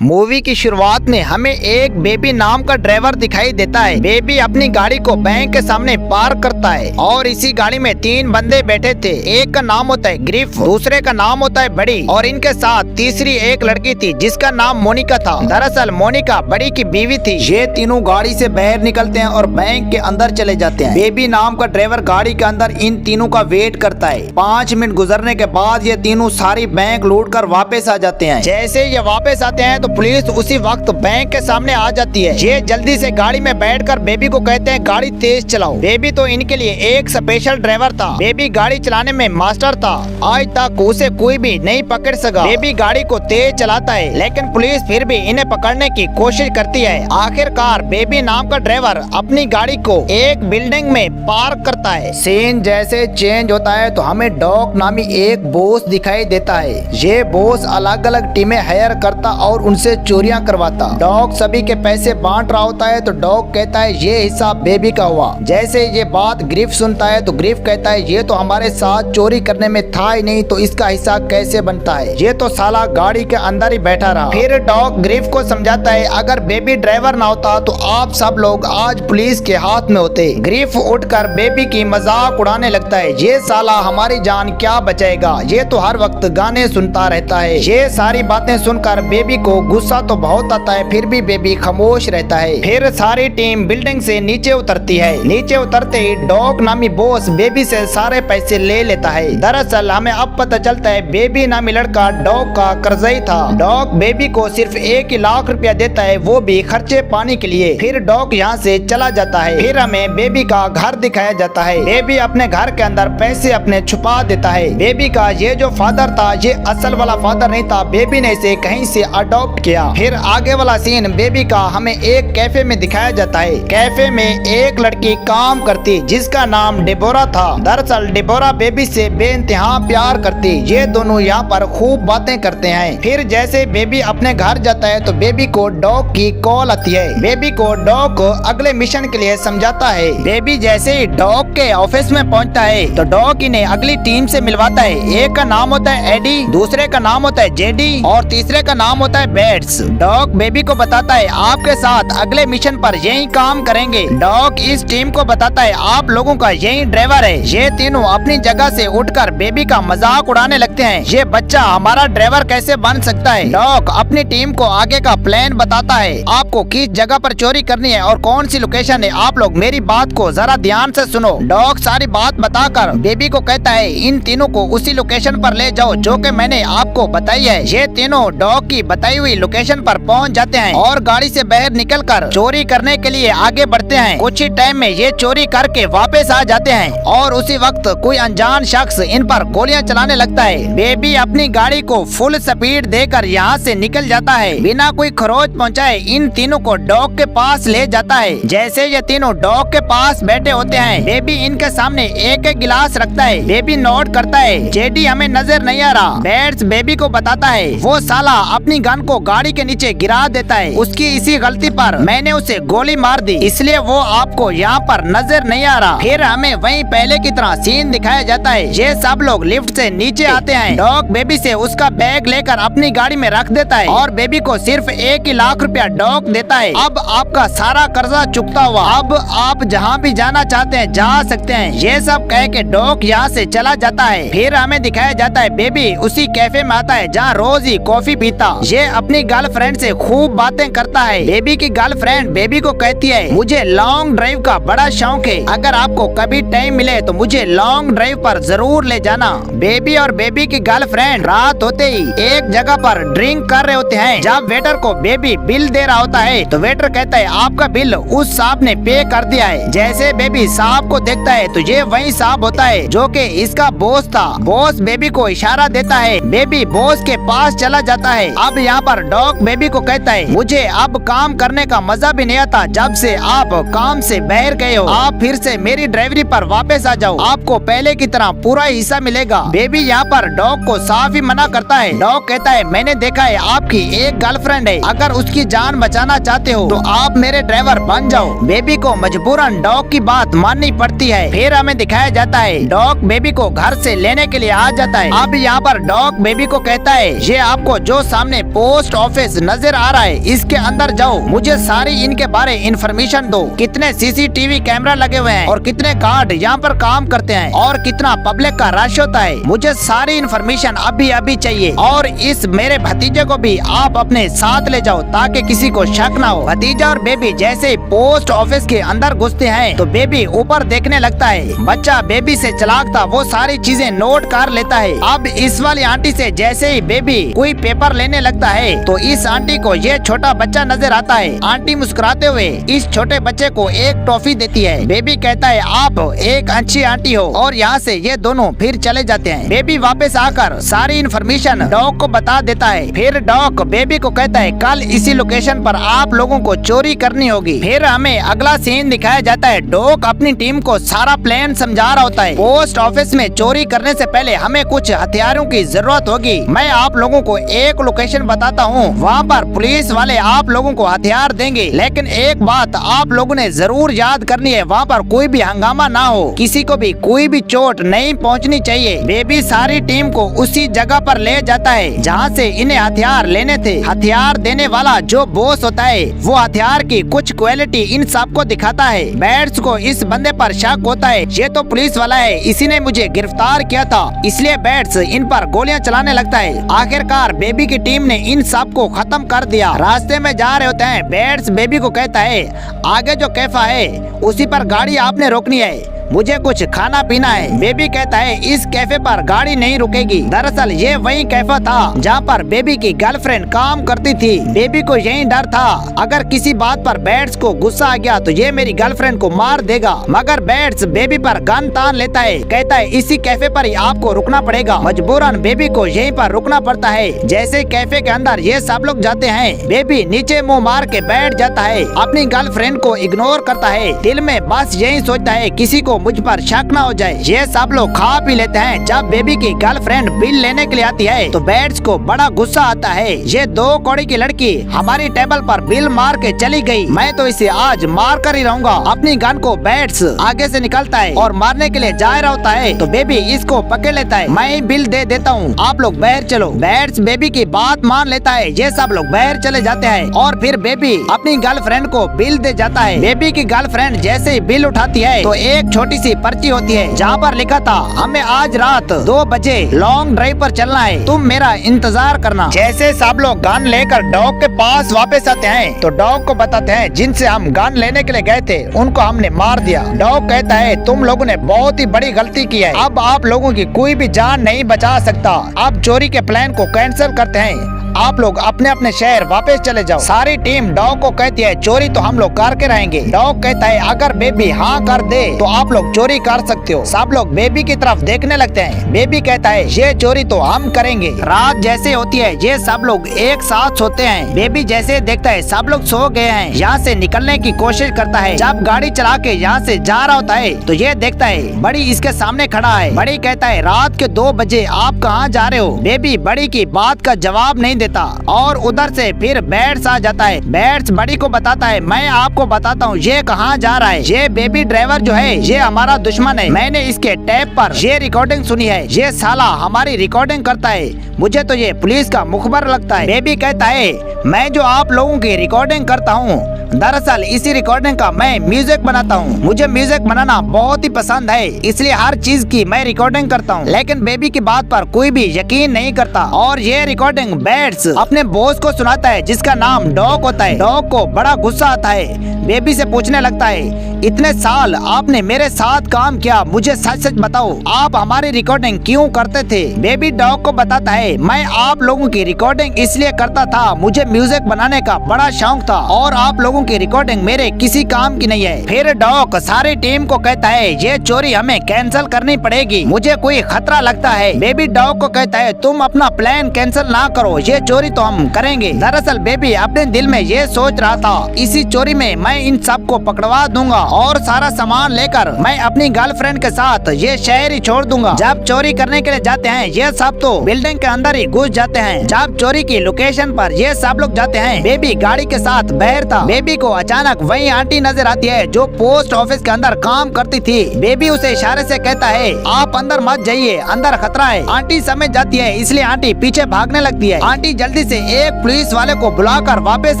Movie की शुरुआत में हमें एक बेबी नाम का ड्राइवर दिखाई देता है। बेबी अपनी गाड़ी को बैंक के सामने पार्क करता है और इसी गाड़ी में 3 बंदे बैठे थे। एक का नाम होता है ग्रिफ, दूसरे का नाम होता है बड़ी और इनके साथ तीसरी एक लड़की थी जिसका नाम मोनिका था। दरअसल मोनिका बड़ी की बीवी थी। ये तीनों गाड़ी से बाहर निकलते हैं और बैंक के अंदर चले जाते हैं। बेबी नाम का ड्राइवर गाड़ी के अंदर इन तीनों का वेट करता है। 5 मिनट गुजरने के बाद ये तीनों सारी बैंक लूट कर वापस आ जाते हैं। जैसे ये वापस आते हैं तो पुलिस उसी वक्त बैंक के सामने आ जाती है। ये जल्दी से गाड़ी में बैठकर बेबी को कहते हैं गाड़ी तेज चलाओ। बेबी तो इनके लिए एक स्पेशल ड्राइवर था। बेबी गाड़ी चलाने में मास्टर था। आज तक उसे कोई भी नहीं पकड़ सका। बेबी गाड़ी को तेज चलाता है लेकिन पुलिस फिर भी इन्हें पकड़ने की कोशिश करती है। आखिरकार बेबी नाम का ड्राइवर अपनी गाड़ी को एक बिल्डिंग में पार्क करता है। सीन जैसे चेंज होता है तो हमें डॉग नामी एक बॉस दिखाई देता है। ये बॉस अलग अलग टीमें हायर करता और उनसे चोरियां करवाता। डॉग सभी के पैसे बांट रहा होता है तो डॉग कहता है ये हिस्सा बेबी का हुआ। जैसे ये बात ग्रिफ सुनता है तो ग्रिफ कहता है ये तो हमारे साथ चोरी करने में था ही नहीं तो इसका हिस्सा कैसे बनता है। ये तो साला गाड़ी के अंदर ही बैठा रहा। फिर डॉग ग्रिफ को समझाता है अगर बेबी ड्राइवर ना होता तो आप सब लोग आज पुलिस के हाथ में होते। ग्रिफ उठकर बेबी की मजाक उड़ाने लगता है। ये साला हमारी जान क्या बचाएगा, ये तो हर वक्त गाने सुनता रहता है। ये सारी बातें सुनकर बेबी को गुस्सा तो बहुत आता है फिर भी बेबी खामोश रहता है। फिर सारी टीम बिल्डिंग से नीचे उतरती है। नीचे उतरते ही डॉग नामी बॉस बेबी से सारे पैसे ले लेता है। दरअसल हमें अब पता चलता है बेबी नामी लड़का डॉग का कर्जई था। डॉग बेबी को सिर्फ 1 लाख रुपया देता है, वो भी खर्चे पानी के लिए। फिर डॉग यहाँ से चला जाता है। फिर हमें बेबी का घर दिखाया जाता है। बेबी अपने घर के अंदर पैसे अपने छुपा देता है। बेबी का ये जो फादर था ये असल वाला फादर नहीं था, बेबी ने इसे कहीं से अडॉप्ट किया। फिर आगे वाला सीन बेबी का हमें एक कैफे में दिखाया जाता है। कैफे में एक लड़की काम करती जिसका नाम डेबोरा था। दरअसल डेबोरा बेबी से बेइंतहा प्यार करती। ये दोनों यहाँ पर खूब बातें करते हैं। फिर जैसे बेबी अपने घर जाता है तो बेबी को डॉग की कॉल आती है। बेबी को डॉग को अगले मिशन के लिए समझाता है। बेबी जैसे ही डॉग के ऑफिस में पहुंचता है तो डॉग इन्हें अगली टीम से मिलवाता है। एक का नाम होता है एडी, दूसरे का नाम होता है जेडी और तीसरे का नाम होता है बेट्स। डॉग बेबी को बताता है आपके साथ अगले मिशन पर यही काम करेंगे। डॉग इस टीम को बताता है आप लोगों का यही ड्राइवर है। ये तीनों अपनी जगह से उठकर बेबी का मजाक उड़ाने लगते हैं। ये बच्चा हमारा ड्राइवर कैसे बन सकता है। डॉग अपनी टीम को आगे का प्लान बताता है। आपको किस जगह पर चोरी करनी है और कौन सी लोकेशन है। आप लोग मेरी बात को जरा ध्यान से सुनो। डॉग सारी बात बताकर बेबी को कहता है इन तीनों को उसी लोकेशन पर ले जाओ जो कि मैंने आपको बताई है। ये तीनों डॉग की बताई हुई लोकेशन पर पहुंच जाते हैं और गाड़ी से बाहर निकलकर चोरी करने के लिए आगे बढ़ते हैं। कुछ ही टाइम में ये चोरी करके वापस आ जाते हैं और उसी वक्त कोई अनजान शख्स इन पर गोलियां चलाने लगता है। बेबी अपनी गाड़ी को फुल स्पीड देकर यहाँ से निकल जाता है। बिना कोई खरोच पहुँचाए इन तीनों को डॉग के पास ले जाता है। जैसे ये तीनों डॉग के पास बैठे होते हैं बेबी इनके सामने एक एक गिलास रखता है। बेबी नोट करता है जेडी हमें नजर नहीं आ रहा। बैट्स बेबी को बताता है वो साला अपनी गन को गाड़ी के नीचे गिरा देता है। उसकी इसी गलती पर मैंने उसे गोली मार दी इसलिए वो आपको यहाँ पर नजर नहीं आ रहा। फिर हमें वहीं पहले की तरह सीन दिखाया जाता है। ये सब लोग लिफ्ट से नीचे आते हैं। डॉग बेबी से उसका बैग लेकर अपनी गाड़ी में रख देता है और बेबी को सिर्फ 1 लाख रुपया डॉग देता है। अब आपका सारा कर्जा चुकता हुआ, अब आप जहाँ भी जाना चाहते हैं जा सकते हैं। ये सब कह के डॉग यहाँ से चला जाता है। फिर हमें दिखाया जाता है बेबी उसी कैफे में आता है जहाँ रोज ही कॉफी पीता। ये अपनी गर्लफ्रेंड से खूब बातें करता है। बेबी की गर्लफ्रेंड बेबी को कहती है मुझे लॉन्ग ड्राइव का बड़ा शौक है, अगर आपको कभी टाइम मिले तो मुझे लॉन्ग ड्राइव पर जरूर ले जाना। बेबी और बेबी की गर्लफ्रेंड रात होते ही एक जगह पर ड्रिंक कर रहे होते हैं। जब वेटर को बेबी बिल दे रहा होता है तो वेटर कहता है आपका बिल उस साहब ने पे कर दिया है। जैसे बेबी साहब को देखता है तो ये वही साहब होता है जो कि इसका बॉस था। बॉस बेबी को इशारा देता है। बेबी बॉस के पास चला जाता है। अब यहाँ पर डॉग बेबी को कहता है मुझे अब काम करने का मजा भी नहीं आता जब से आप काम से बाहर गए हो। आप फिर से मेरी ड्राइवरी पर वापस आ जाओ, आपको पहले की तरह पूरा हिस्सा मिलेगा। बेबी यहाँ पर डॉग को साफ ही मना करता है। डॉग कहता है मैंने देखा है आपकी एक गर्लफ्रेंड है, अगर उसकी जान बचाना चाहते हो तो आप मेरे ड्राइवर बन जाओ। बेबी को मजबूरन डॉग की बात माननी पड़ती है। फिर हमें दिखाया जाता है डॉग बेबी को घर से लेने के लिए आ जाता है। अब यहाँ पर डॉग बेबी को कहता है ये आपको जो सामने पोस्ट पोस्ट ऑफिस नजर आ रहा है, इसके अंदर जाओ, मुझे सारी इनके बारे इन्फॉर्मेशन दो, कितने सीसीटीवी कैमरा लगे हुए हैं और कितने गार्ड यहाँ पर काम करते हैं और कितना पब्लिक का रश होता है, मुझे सारी इन्फॉर्मेशन अभी अभी चाहिए। और इस मेरे भतीजे को भी आप अपने साथ ले जाओ ताकि किसी को शक न हो। भतीजा और बेबी जैसे पोस्ट ऑफिस के अंदर घुसते हैं तो बेबी ऊपर देखने लगता है। बच्चा बेबी से चालाक था, वो सारी चीजें नोट कर लेता है। अब इस वाली आंटी से जैसे ही बेबी कोई पेपर लेने लगता है तो इस आंटी को ये छोटा बच्चा नजर आता है। आंटी मुस्कुराते हुए इस छोटे बच्चे को एक टॉफी देती है। बेबी कहता है आप एक अच्छी आंटी हो और यहाँ से ये दोनों फिर चले जाते हैं। बेबी वापस आकर सारी इन्फॉर्मेशन डॉग को बता देता है। फिर डॉग बेबी को कहता है कल इसी लोकेशन पर आप लोगों को चोरी करनी होगी। फिर हमें अगला सीन दिखाया जाता है। डॉग अपनी टीम को सारा प्लान समझा रहा होता है। पोस्ट ऑफिस में चोरी करने से पहले हमें कुछ हथियारों की जरूरत होगी। मैं आप लोगों को एक लोकेशन बताता हूँ, वहाँ पर पुलिस वाले आप लोगों को हथियार देंगे, लेकिन एक बात आप लोगों ने जरूर याद करनी है, वहाँ पर कोई भी हंगामा ना हो, किसी को भी कोई भी चोट नहीं पहुँचनी चाहिए। बेबी सारी टीम को उसी जगह पर ले जाता है जहाँ से इन्हें हथियार लेने थे। हथियार देने वाला जो बॉस होता है वो हथियार की कुछ क्वालिटी इन सबको दिखाता है। बैट्स को इस बंदे पर शक होता है, ये तो पुलिस वाला है, इसी ने मुझे गिरफ्तार किया था, इसलिए बैट्स इन पर गोलियां चलाने लगता है। आखिरकार बेबी की टीम ने इन सब को खत्म कर दिया। रास्ते में जा रहे होते हैं, बैट्स बेबी को कहता है आगे जो कैफा है उसी पर गाड़ी आपने रोकनी है, मुझे कुछ खाना पीना है। बेबी कहता है इस कैफे पर गाड़ी नहीं रुकेगी। दरअसल ये वही कैफा था जहाँ पर बेबी की गर्लफ्रेंड काम करती थी। बेबी को यही डर था अगर किसी बात पर बैट्स को गुस्सा आ गया तो ये मेरी गर्लफ्रेंड को मार देगा, मगर बैट्स बेबी पर गन तान लेता है। कहता है इसी कैफे पर ही आपको रुकना पड़ेगा। मजबूरन बेबी को यहीं पर रुकना पड़ता है। जैसे कैफे के अंदर ये सब लोग जाते हैं, बेबी नीचे मुँह मार के बैठ जाता है, अपनी गर्लफ्रेंड को इग्नोर करता है। दिल में बस यही सोचता है किसी को मुझ पर शक न हो जाए। ये सब लोग खा पी लेते हैं। जब बेबी की गर्लफ्रेंड बिल लेने के लिए आती है तो बैट्स को बड़ा गुस्सा आता है, ये 2 कौड़ी की लड़की हमारी टेबल पर बिल मार के चली गई, मैं तो इसे आज मार कर ही रहूंगा। अपनी गन को बैट्स आगे से निकलता है और मारने के लिए जा रहा होता है तो बेबी इसको पकड़ लेता है, मैं ही बिल दे देता हूँ, आप लोग बाहर चलो। बैट्स बेबी की बात मान लेता है, ये सब लोग बाहर चले जाते हैं और फिर बेबी अपनी गर्लफ्रेंड को बिल दे जाता है। बेबी की गर्लफ्रेंड जैसे ही बिल उठाती है तो एक छोटी सी पर्ची होती है जहाँ पर लिखा था हमें आज रात 2 बजे लॉन्ग ड्राइव पर चलना है, तुम मेरा इंतजार करना। जैसे सब लोग गन लेकर डॉग के पास वापस आते हैं तो डॉग को बताते हैं जिनसे हम गन लेने के लिए गए थे उनको हमने मार दिया। डॉग कहता है तुम लोगों ने बहुत ही बड़ी गलती की है, अब आप लोगों की कोई भी जान नहीं बचा सकता। अब चोरी के प्लान को कैंसिल करते हैं, आप लोग अपने अपने शहर वापस चले जाओ। सारी टीम डॉग को कहती है चोरी तो हम लोग करके रहेंगे। डॉग कहता है अगर बेबी हाँ कर दे तो आप लोग चोरी कर सकते हो। सब लोग बेबी की तरफ देखने लगते हैं। बेबी कहता है ये चोरी तो हम करेंगे। रात जैसे होती है ये सब लोग एक साथ सोते हैं। बेबी जैसे देखता है सब लोग सो गए हैं, यहाँ से निकलने की कोशिश करता है। जब गाड़ी चला के यहाँ से जा रहा होता है तो ये देखता है बड़ी इसके सामने खड़ा है। बड़ी कहता है रात के 2 बजे आप कहाँ जा रहे हो। बेबी बड़ी की बात का जवाब नहीं देता और उधर से फिर बैट्स आ जाता है। बैट्स बड़ी को बताता है मैं आपको बताता हूँ ये कहाँ जा रहा है। ये बेबी ड्राइवर जो है ये हमारा दुश्मन है, मैंने इसके टैप पर ये रिकॉर्डिंग सुनी है, ये साला हमारी रिकॉर्डिंग करता है, मुझे तो ये पुलिस का मुखबर लगता है। बेबी कहता है मैं जो आप लोगों की रिकॉर्डिंग करता हूँ दरअसल इसी रिकॉर्डिंग का मैं म्यूजिक बनाता हूँ, मुझे म्यूजिक बनाना बहुत ही पसंद है इसलिए हर चीज की मैं रिकॉर्डिंग करता हूँ। लेकिन बेबी की बात पर कोई भी यकीन नहीं करता और ये रिकॉर्डिंग बैट्स अपने बॉस को सुनाता है जिसका नाम डॉग होता है। डॉग को बड़ा गुस्सा आता है, बेबी से पूछने लगता है इतने साल आपने मेरे साथ काम किया, मुझे सच सच बताओ आप हमारी रिकॉर्डिंग क्यों करते थे। बेबी डॉग को बताता है मैं आप लोगों की रिकॉर्डिंग इसलिए करता था, मुझे म्यूजिक बनाने का बड़ा शौक था और आप लोगों की रिकॉर्डिंग मेरे किसी काम की नहीं है। फिर डॉग सारी टीम को कहता है ये चोरी हमें कैंसिल करनी पड़ेगी, मुझे कोई खतरा लगता है। बेबी डॉग को कहता है तुम अपना प्लान कैंसिल ना करो, ये चोरी तो हम करेंगे। दरअसल बेबी अपने दिल में ये सोच रहा था इसी चोरी में मैं इन सबको पकड़वा दूंगा और सारा सामान लेकर मैं अपनी गर्लफ्रेंड के साथ ये शहर ही छोड़ दूंगा। जब चोरी करने के लिए जाते हैं ये सब तो बिल्डिंग के अंदर ही घुस जाते हैं। जब चोरी की लोकेशन पर ये सब लोग जाते हैं बेबी गाड़ी के साथ बाहर था। बेबी बेबी को अचानक वही आंटी नजर आती है जो पोस्ट ऑफिस के अंदर काम करती थी। बेबी उसे इशारे से कहता है आप अंदर मत जाइए, अंदर खतरा है। आंटी समझ जाती है, इसलिए आंटी पीछे भागने लगती है। आंटी जल्दी से एक पुलिस वाले को बुलाकर वापस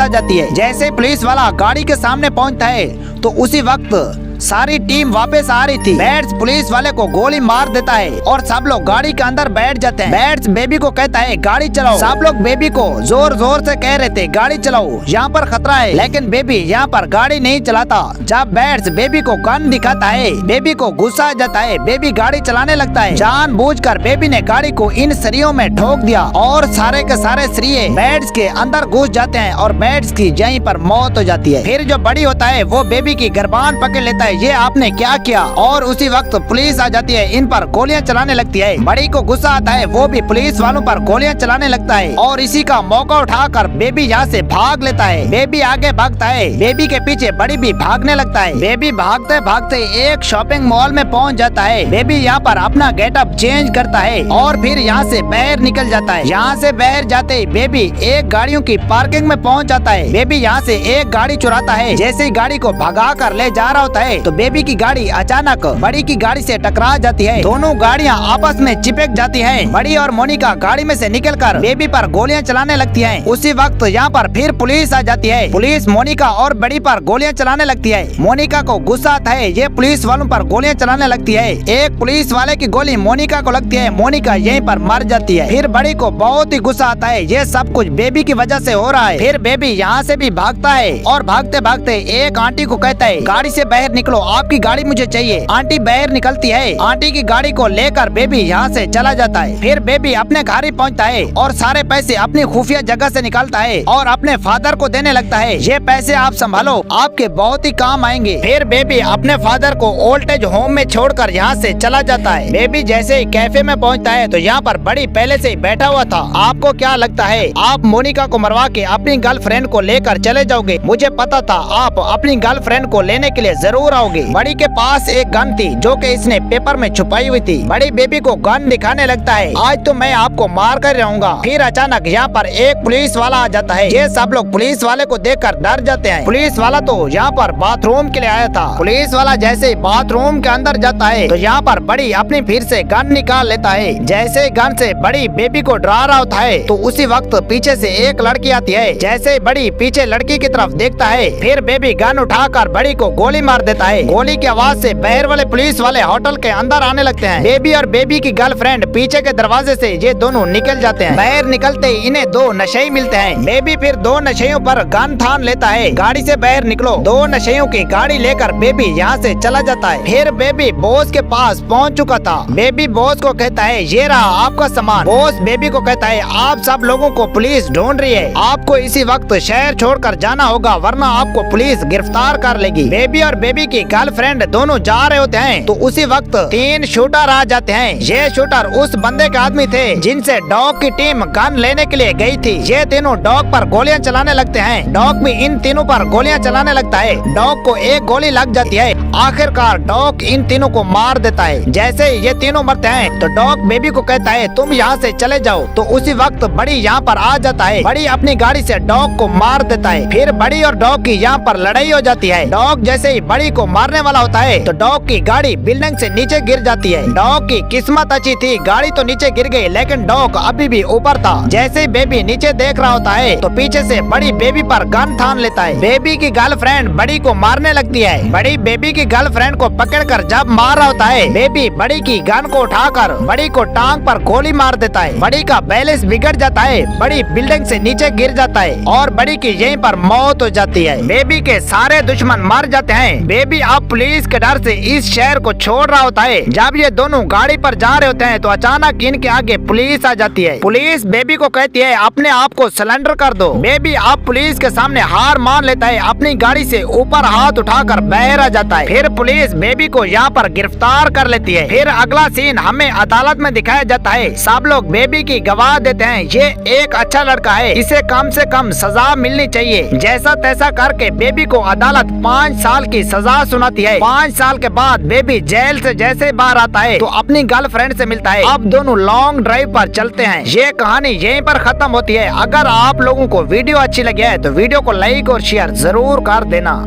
आ जाती है। जैसे पुलिस वाला गाड़ी के सामने पहुंचता है तो उसी वक्त सारी टीम वापस आ रही थी। बैट्स पुलिस वाले को गोली मार देता है और सब लोग गाड़ी के अंदर बैठ जाते हैं। बैट्स बेबी को कहता है गाड़ी चलाओ। सब लोग बेबी को जोर जोर से कह रहे थे गाड़ी चलाओ, यहाँ पर खतरा है, लेकिन बेबी यहाँ पर गाड़ी नहीं चलाता। जब बैट्स बेबी को गन दिखाता है, बेबी को गुस्सा आ जाता है। बेबी गाड़ी चलाने लगता है। जानबूझकर बेबी ने गाड़ी को इन सरियों में ठोक दिया और सारे के सारे सरिये बैट्स के अंदर घुस जाते हैं और बैट्स की यहीं पर मौत हो जाती है। फिर जो बड़ी होता है वो बेबी की गिरबान पकड़ लेता है, ये आपने क्या किया। और उसी वक्त पुलिस आ जाती है, इन पर गोलियां चलाने लगती है। बड़ी को गुस्सा आता है, वो भी पुलिस वालों पर गोलियां चलाने लगता है और इसी का मौका उठाकर बेबी यहाँ से भाग लेता है। बेबी आगे भागता है, बेबी के पीछे बड़ी भी भागने लगता है। बेबी भागते भागते एक शॉपिंग मॉल में पहुँच जाता है। बेबी यहाँ पर अपना गेटअप चेंज करता है और फिर यहाँ से बाहर निकल जाता है। यहाँ से बाहर जाते ही बेबी एक गाड़ियों की पार्किंग में पहुँच जाता है। बेबी यहाँ से एक गाड़ी चुराता है। जैसे ही गाड़ी को भगा कर ले जा रहा होता है तो बेबी की गाड़ी अचानक बड़ी की गाड़ी से टकरा जाती है। दोनों गाड़ियां आपस में चिपक जाती हैं। बड़ी और मोनिका गाड़ी में से निकलकर बेबी पर गोलियां चलाने लगती हैं। उसी वक्त यहाँ पर फिर पुलिस आ जाती है। पुलिस मोनिका और बड़ी पर गोलियां चलाने लगती है। मोनिका को गुस्सा आता है, ये पुलिस वालों पर गोलियां चलाने लगती है। एक पुलिस वाले की गोली मोनिका को लगती है, मोनिका यहीं पर मर जाती है। फिर बड़ी को बहुत ही गुस्सा आता है, ये सब कुछ बेबी की वजह से हो रहा है। फिर बेबी यहाँ से भी भागता है और भागते भागते एक आंटी को कहता है गाड़ी से बाहर निकलो, आपकी गाड़ी मुझे चाहिए। आंटी बाहर निकलती है। आंटी की गाड़ी को लेकर बेबी यहाँ से चला जाता है। फिर बेबी अपने घर ही पहुँचता है और सारे पैसे अपनी खुफिया जगह से निकालता है और अपने फादर को देने लगता है, ये पैसे आप संभालो, आपके बहुत ही काम आएंगे। फिर बेबी अपने फादर को ओल्ड एज होम में छोड़कर यहाँ से चला जाता है। बेबी जैसे ही कैफे में पहुँचता है तो यहाँ पर बड़ी पहले से ही बैठा हुआ था। आपको क्या लगता है आप मोनिका को मरवा के अपनी गर्लफ्रेंड को लेकर चले जाओगे? मुझे पता था आप अपनी गर्लफ्रेंड को लेने के लिए जरूर आओगे। बड़ी के पास एक गन थी जो कि इसने पेपर में छुपाई हुई थी। बड़ी बेबी को गन दिखाने लगता है, आज तो मैं आपको मार कर रहूंगा। फिर अचानक यहाँ पर एक पुलिस वाला आ जाता है। ये सब लोग पुलिस वाले को देखकर डर जाते हैं। पुलिस वाला तो यहाँ पर बाथरूम के लिए आया था। पुलिस वाला जैसे बाथरूम के अंदर जाता है तो यहाँ पर बड़ी अपनी फिर से गन निकाल लेता है। जैसे गन से बड़ी बेबी को डरा रहा होता है तो उसी वक्त पीछे से एक लड़की आती है। जैसे बड़ी पीछे लड़की की तरफ देखता है, फिर बेबी गन उठाकर बड़ी को गोली मार देता है। गोली की आवाज से बाहर वाले पुलिस वाले होटल के अंदर आने लगते हैं। बेबी और बेबी की गर्लफ्रेंड पीछे के दरवाजे से ये दोनों निकल जाते हैं। बाहर निकलते ही इन्हें दो नशेई मिलते हैं। बेबी फिर दो नशेइयों पर गन थान लेता है, गाड़ी से बाहर निकलो। दो नशेइयों की गाड़ी लेकर बेबी यहाँ से चला जाता है। फिर बेबी बॉस के पास पहुँच चुका था। बेबी बॉस को कहता है ये रहा आपका सामान। बॉस बेबी को कहता है आप सब लोगों को पुलिस ढूंढ रही है, आपको इसी वक्त शहर छोड़कर जाना होगा वरना आपको पुलिस गिरफ्तार कर लेगी। बेबी और बेबी की गर्लफ्रेंड दोनों जा रहे होते हैं तो उसी वक्त तीन शूटर आ जाते हैं। ये शूटर उस बंदे के आदमी थे जिनसे डॉग की टीम गन लेने के लिए गई थी। ये तीनों डॉग पर गोलियां चलाने लगते हैं। डॉग भी इन तीनों पर गोलियां चलाने लगता है। डॉग को एक गोली लग जाती है। आखिरकार डॉग इन तीनों को मार देता है। जैसे ये तीनों मरते हैं तो डॉग बेबी को कहता है तुम यहाँ से चले जाओ। तो उसी वक्त बड़ी यहाँ पर आ जाता है। बड़ी अपनी गाड़ी से डॉग को मार देता है। फिर बड़ी और डॉग की यहाँ पर लड़ाई हो जाती है। डॉग जैसे ही बड़ी को मारने वाला होता है तो डॉग की गाड़ी बिल्डिंग से नीचे गिर जाती है। डॉग की किस्मत अच्छी थी, गाड़ी तो नीचे गिर गई लेकिन डॉग अभी भी ऊपर था। जैसे ही बेबी नीचे देख रहा होता है तो पीछे से बड़ी बेबी पर गन थान लेता है। बेबी की गर्लफ्रेंड बड़ी को मारने लगती है। बड़ी बेबी की गर्लफ्रेंड को पकड़कर जब मार रहा होता है बेबी बड़ी की गन को उठाकर बड़ी को टांग पर गोली मार देता है। बड़ी का बैलेंस बिगड़ जाता है। बड़ी बिल्डिंग से नीचे गिर जाता है और बड़ी की यहीं पर मौत हो जाती है। बेबी के सारे दुश्मन मर जाते हैं। बेबी अब पुलिस के डर से इस शहर को छोड़ रहा होता है। जब ये दोनों गाड़ी पर जा रहे होते हैं तो अचानक इनके आगे पुलिस आ जाती है। पुलिस बेबी को कहती है अपने आप को सरेंडर कर दो। बेबी अब पुलिस के सामने हार मान लेता है। अपनी गाड़ी से ऊपर हाथ उठाकर बाहर आ जाता है। फिर पुलिस बेबी को यहाँ पर गिरफ्तार कर लेती है। फिर अगला सीन हमें अदालत में दिखाया जाता है। सब लोग बेबी की गवाह देते हैं, ये एक अच्छा लड़का है, इसे कम से कम सजा मिलनी चाहिए। जैसा तैसा करके बेबी को अदालत 5 साल की सजा सुनाती है। 5 साल के बाद बेबी जेल से जैसे बाहर आता है तो अपनी गर्लफ्रेंड से मिलता है। अब दोनों लॉन्ग ड्राइव पर चलते हैं। ये कहानी यहीं पर खत्म होती है। अगर आप लोगों को वीडियो अच्छी लगी है तो वीडियो को लाइक और शेयर जरूर कर देना।